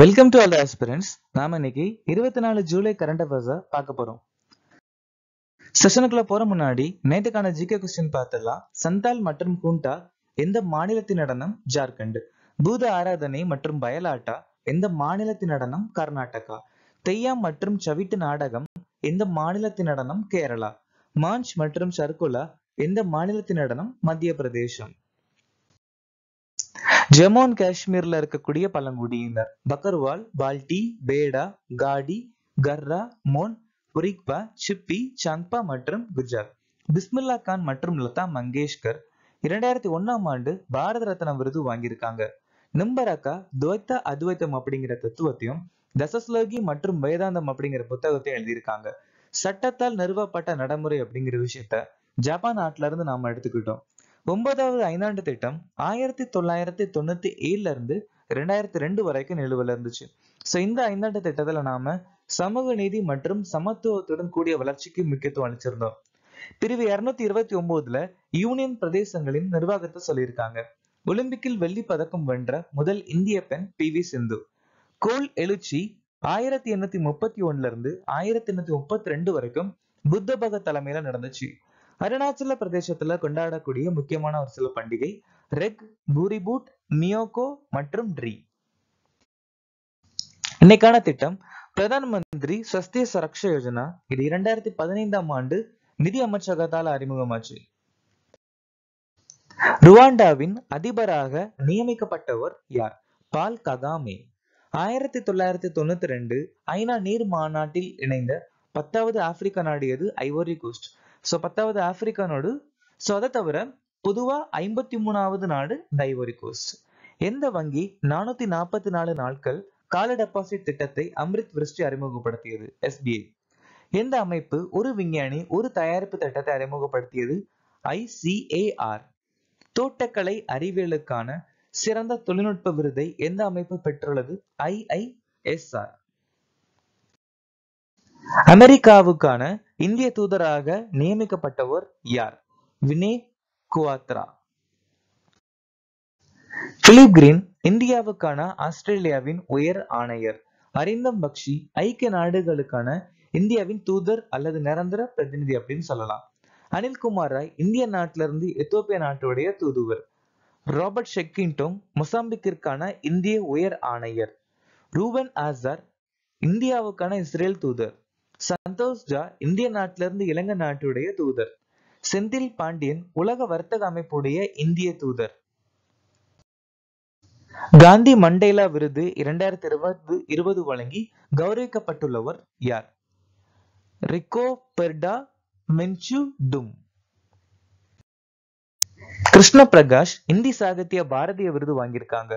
Welcome to all the aspirants. நாம இன்னைக்கு 24 July current அஃபேர்ஸை பார்க்க போறோம். செஷனுக்குள்ள போற முன்னாடி நேற்றுக்கான ஜிகே கொஸ்டின் பார்த்துடலாம். சந்தால் மற்றும் கூண்டா எந்த மாநிலத்தின் நடனம்? ஜார்க்கண்ட். பூத ஆராதனை மற்றும் பயலாட்டா எந்த மாநிலத்தின் நடனம்? கர்நாடகா. தெய்யாம் மற்றும் சவிட்டு நாடகம் எந்த மாநிலத்தின் நடனம்? கேரளா. மாஞ்ச் மற்றும் சர்க்குலா எந்த மாநிலத்தின் நடனம்? மத்திய பிரதேசம். ஜம்மு அண்ட் காஷ்மீர்ல இருக்கக்கூடிய பழங்குடியினர் பக்கர்வால், பால்டி, பேடா, காடி, கர்ரா, மோன், புரிக்பா, சிப்பி, சாங்பா மற்றும் குஜார். பிஸ்மில்லா கான் மற்றும் லதா மங்கேஷ்கர் 2001ஆம் ஆண்டு பாரத ரத்னா விருது வாங்கியிருக்காங்க. நிம்பரக்கா துவைத்த அத்வைத்தம் அப்படிங்கிற தத்துவத்தையும் தசஸ்லோகி மற்றும் வேதாந்தம் அப்படிங்கிற புத்தகத்தையும் எழுதியிருக்காங்க. சட்டத்தால் நிறுவப்பட்ட நடைமுறை அப்படிங்கிற விஷயத்த ஜப்பான் நாட்டுல இருந்து நாம எடுத்துக்கிட்டோம். 9வது ஐந்தாண்டு திட்டம் 1997 இருந்து 2002 வரைக்கும் நிலுவையில் இருந்துச்சு. சோ இந்த ஐந்தாண்டு திட்டத்துல நாம சமூக நீதி மற்றும் சமத்துவத்துடன் கூடிய வளர்ச்சிக்கு முக்கியத்துவம் அளிச்சிருந்தோம். பிரிவு 229ல யூனியன் பிரதேசங்களின் நிர்வாகத்தை சொல்லியிருக்காங்க. ஒலிம்பிக்கில் வெள்ளி பதக்கம் வென்ற முதல் இந்திய பெண் PV சிந்து. கோல் எழுச்சி 1831 இருந்து 1832 வரைக்கும் புத்த பகத் தலைமையில நடந்துச்சு. அருணாச்சல பிரதேசத்துல கொண்டாடக்கூடிய முக்கியமான ஒரு சில பண்டிகை ரெக், பூரிபூட், மியோகோ மற்றும் ட்ரீ. இன்னைக்கான திட்டம் பிரதான் மந்திரி ஸ்வஸ்திய சுரக்ஷா யோஜனா. இது 2015ஆம் ஆண்டு நிதி அமைச்சகத்தால் அறிமுகமாச்சு. ருவாண்டாவின் அதிபராக நியமிக்கப்பட்டவர் யார்? Paul Kagame. 1992 ஐநா நீர் மாநாட்டில் இணைந்த 10வது ஆப்பிரிக்க நாடு எது? Ivory Coast. சோ 10வது ஆப்பிரிக்கா நாடு. சோ அதை தவிர பொதுவா 53வது நாடு ஐவோரி கோஸ்ட். எந்த வங்கி 444 நாட்கள் கால டெபாசிட் திட்டத்தை அம்ரித் விருஷ்டி அறிமுகப்படுத்தியது? SBI. எந்த அமைப்பு ஒரு விஞ்ஞானி ஒரு தயாரிப்பு திட்டத்தை அறிமுகப்படுத்தியது? ICAR. தோட்டக்கலை அறிவியலுக்கான சிறந்த தொழில்நுட்ப விருதை எந்த அமைப்பு பெற்றுள்ளது? IISR. அமெரிக்காவுக்கான இந்திய தூதராக நியமிக்கப்பட்டவர் யார்? வினய் குவாத்ரா. பிலிப் கிரீன் இந்தியாவுக்கான ஆஸ்திரேலியாவின் உயர் ஆணையர். அரிந்தம் பக்ஷி ஐக்கிய நாடுகளுக்கான இந்தியாவின் தூதர் அல்லது நிரந்தர பிரதிநிதி அப்படின்னு சொல்லலாம். அனில்குமார் ராய் இந்திய நாட்டில இருந்து எத்தோப்பியா நாட்டுடைய தூதுவர். ராபர்ட் ஷெக்கிங்டோம் மொசாம்பிக்கிற்கான இந்திய உயர் ஆணையர். ரூபன் ஆசார் இந்தியாவுக்கான இஸ்ரேல் தூதர். சந்தோஷ் ஜா இந்திய நாட்டில இருந்து இலங்கை நாட்டுடைய தூதர். செந்தில் பாண்டியன் உலக வர்த்தக அமைப்புடைய இந்திய தூதர். காந்தி மண்டேலா விருது 2020 வழங்கி கௌரவிக்கப்பட்டுள்ளவர் யார்? ரிகோ பெர்டா மென்சு டும். கிருஷ்ண பிரகாஷ் இந்தி சாகித்ய பாரதிய விருது வாங்கியிருக்காங்க.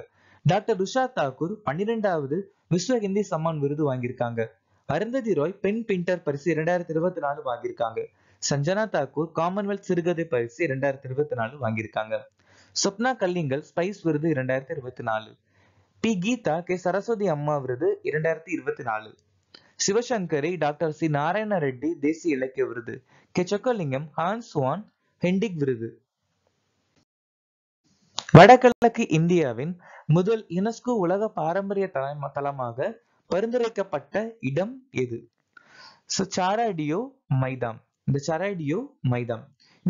டாக்டர் ருஷா தாக்கூர் 12வது விஸ்வ ஹிந்தி சம்மான் விருது வாங்கியிருக்காங்க. அருந்ததி ராய் பெண் பிண்டர் பரிசு 2024 வாங்கியிருக்காங்க. சஞ்சனா தாக்கூர் காமன்வெல்த் சிறுகதை பரிசு 2024 வாங்கியிருக்காங்க. சொப்னா கல்லிங்கல் ஸ்பைஸ் விருது 2024. பி கீதா சரஸ்வதி அம்மா விருது 2024. சிவசங்கரி டாக்டர் சி நாராயண ரெட்டி தேசிய இலக்கிய விருது. சொக்கலிங்கம் ஹான்ஸ் வான் ஹெண்டிக் விருது. வடகிழக்கு இந்தியாவின் முதல் யுனெஸ்கோ உலக பாரம்பரிய தலமாக பரிந்துரைக்கப்பட்ட இடம் எது? சாராடியோ மைதாம். இந்த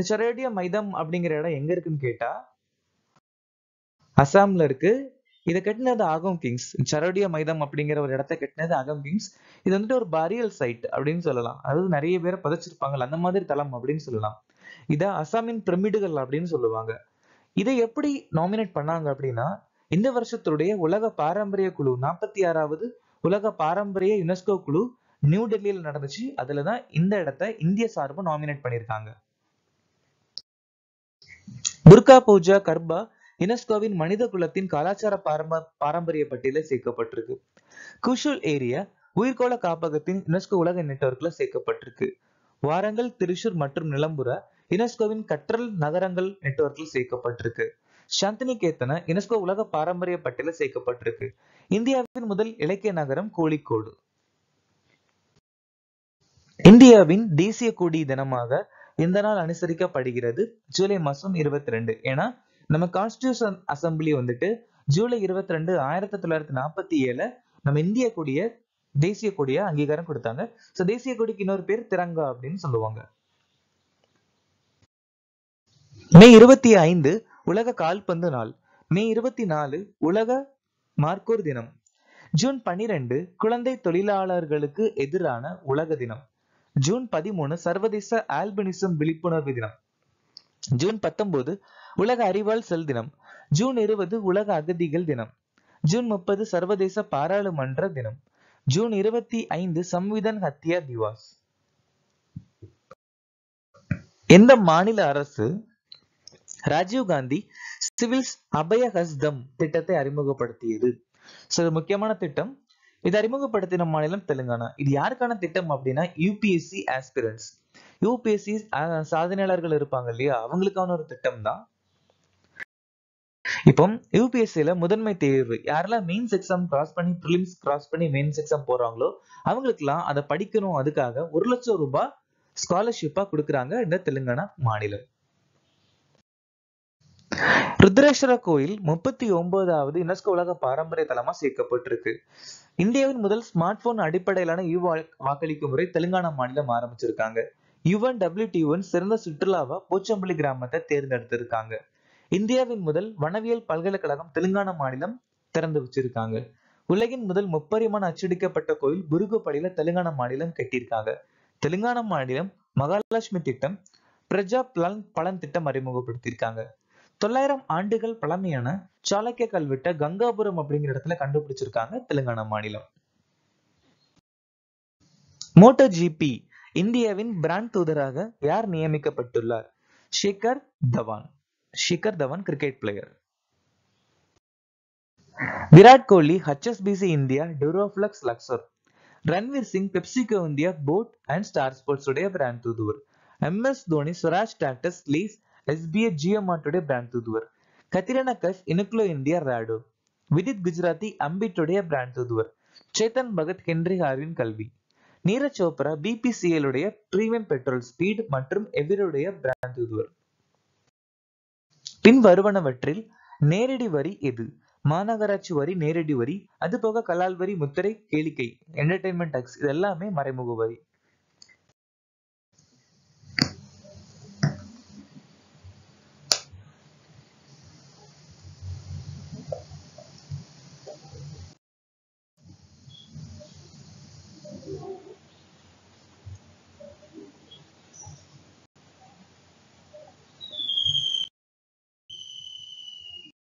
சாராடியோ மைதாம் அப்படிங்கிற இடம் எங்க இருக்குன்னு கேட்டா அசாம்ல இருக்கு. இதை கட்டினது ஆகம் கிங்ஸ். சரோடியா மைதாம் அப்படிங்கிற ஒரு இடத்த கட்டினது ஆகம் கிங்ஸ். இது வந்துட்டு ஒரு பாரியல் சைட் அப்படின்னு சொல்லலாம். அதாவது நிறைய பேரை புதைச்சிருப்பாங்க அந்த மாதிரி தலம் அப்படின்னு சொல்லலாம். இத அசாமின் பிரமிடுகள் அப்படின்னு சொல்லுவாங்க. இதை எப்படி நாமினேட் பண்ணாங்க அப்படின்னா இந்த வருஷத்துடைய உலக பாரம்பரிய குழு 46வது உலக பாரம்பரிய யுனெஸ்கோ குழு நியூ டெல்லியில நடந்துச்சு. அதுலதான் இந்த இடத்தை இந்திய சார்பு நாமினேட் பண்ணிருக்காங்க. துர்கா பூஜா கர்பா யுனெஸ்கோவின் மனித குலத்தின் கலாச்சார பாரம்பரிய பட்டியலில் சேர்க்கப்பட்டிருக்கு. குஷுல் ஏரியா உயிர்கோள காப்பகத்தின் யுனெஸ்கோ உலக நெட்வொர்க்ல சேர்க்கப்பட்டிருக்கு. வாரங்கல், திரிசூர் மற்றும் நிலம்புரா யுனெஸ்கோவின் கற்றல் நகரங்கள் நெட்வொர்க்கில் சேர்க்கப்பட்டிருக்கு. சாந்தினிகேதன யுனெஸ்கோ உலக பாரம்பரிய பட்டியலில் சேர்க்கப்பட்டிருக்கு. இந்தியாவின் முதல் இலக்கிய நகரம் கோழிக்கோடு. இந்தியாவின் தேசிய கொடி தினமாக இந்த நாள் அனுசரிக்கப்படுகிறது? ஜூலை மாசம் 22. ஏன்னா நம்ம கான்ஸ்டிடியூஷன் அசம்பிளி வந்துட்டு ஜூலை 22 1947 நம்ம இந்திய கொடிய தேசிய கொடிய அங்கீகாரம் கொடுத்தாங்க. சோ தேசிய கொடிக்கு இன்னொரு பேர் திரங்கா அப்படின்னு சொல்லுவாங்க. மே 25 உலக கால்பந்து நாள். மே 24 உலக மார்க்கோர் தினம். ஜூன் 12 குழந்தை தொழிலாளர்களுக்கு எதிரான உலக தினம். ஜூன் 13 சர்வதேச ஆல்பினிசம் விழிப்புணர்வு தினம். ஜூன் 19 உலக அறிவால் செல் தினம். ஜூன் 20 உலக அகதிகள் தினம். ஜூன் 30 சர்வதேச பாராளுமன்ற தினம். ஜூன் 25 சம்விதான் ஹத்யா திவாஸ். எந்த மாநில அரசு ராஜீவ்காந்தி சிவில்ஸ் அபய ஹஸ்தம் திட்டத்தை அறிமுகப்படுத்தியது? சோ இது முக்கியமான திட்டம். இது அறிமுகப்படுத்தின மாநிலம் தெலுங்கானா. இது யாருக்கான திட்டம் அப்படின்னா யூபிஎஸ்சி ஆஸ்பிரன்ஸ். யூபிஎஸ்சி சாதனையாளர்கள் இருப்பாங்க இல்லையா, அவங்களுக்கான ஒரு திட்டம் தான். இப்போ யூபிஎஸ்சில முதன்மை தேர்வு யாரெல்லாம் மெயின்ஸ் எக்ஸாம் கிராஸ் பண்ணி பிரிலிம்ஸ் கிராஸ் பண்ணி மெயின்ஸ் எக்ஸாம் போறாங்களோ அவங்களுக்குலாம் அதை படிக்கணும், அதுக்காக 1 லட்சம் ரூபாய் ஸ்காலர்ஷிப்பா கொடுக்குறாங்க இந்த தெலுங்கானா மாநிலம். ருத்ரேஸ்வர கோயில் 39வது யுனெஸ்கோ உலக பாரம்பரிய தலமா சேர்க்கப்பட்டிருக்கு. இந்தியாவின் முதல் ஸ்மார்ட் போன் அடிப்படையிலான வாக்களிக்கும் முறை தெலுங்கானா மாநிலம் ஆரம்பிச்சிருக்காங்க. UNWTO சிறந்த சுற்றுலாவா போச்சம்பள்ளி கிராமத்தை தேர்ந்தெடுத்திருக்காங்க. இந்தியாவின் முதல் வனவியல் பல்கலைக்கழகம் தெலுங்கானா மாநிலம் திறந்து வச்சிருக்காங்க. உலகின் முதல் முப்பரிமாண அச்சடிக்கப்பட்ட கோயில் புருகுப்படியில தெலுங்கானா மாநிலம் கட்டியிருக்காங்க. தெலுங்கானா மாநிலம் மகாலட்சுமி திட்டம், பிரஜா பலன் திட்டம் அறிமுகப்படுத்தியிருக்காங்க. 900 ஆண்டுகள் பழமையான சாளக்கிய கல்வெட்டை கங்காபுரம் அப்படிங்கிற இடத்துல கண்டுபிடிச்சிருக்காங்க தெலுங்கானா மாநிலம். மோட்டோ ஜிபி இந்தியாவின் பிராண்ட் தூதராக யார் நியமிக்கப்பட்டுள்ளார்? Shikhar Dhawan. Shikhar Dhawan cricket player. Virat Kohli HSBC India Duroflex Luxor. Ranveer Singh PepsiCo India boAt and Star Sports உடைய பிராண்ட் தூதுவர். MS தோனி ஸ்வராஜ் டிராக்டர்ஸ் லீஸ் SBA ஜியோமார்ட் பிராண்ட் தூதுவர். Katrina Kaif Uniqlo India Rado. Vidit Gujrathi Ambit உடைய பிராண்ட் தூதுவர். சேத்தன் பகத் ஹென்ரி ஹார்வின் கல்வி. நீரஜ் சோப்ரா BPCL உடைய பிரீமியம் பெட்ரோல் ஸ்பீட் மற்றும் எவிருடைய பிராண்ட் தூதுவர். பின் வருவனவற்றில் நேரடி வரி எது? மாநகராட்சி வரி நேரடி வரி, அது போக கலால் வரி, முத்திரை, கேளிக்கை, என்டர்டைன்மெண்ட் டாக்ஸ், இது எல்லாமே மறைமுக வரி.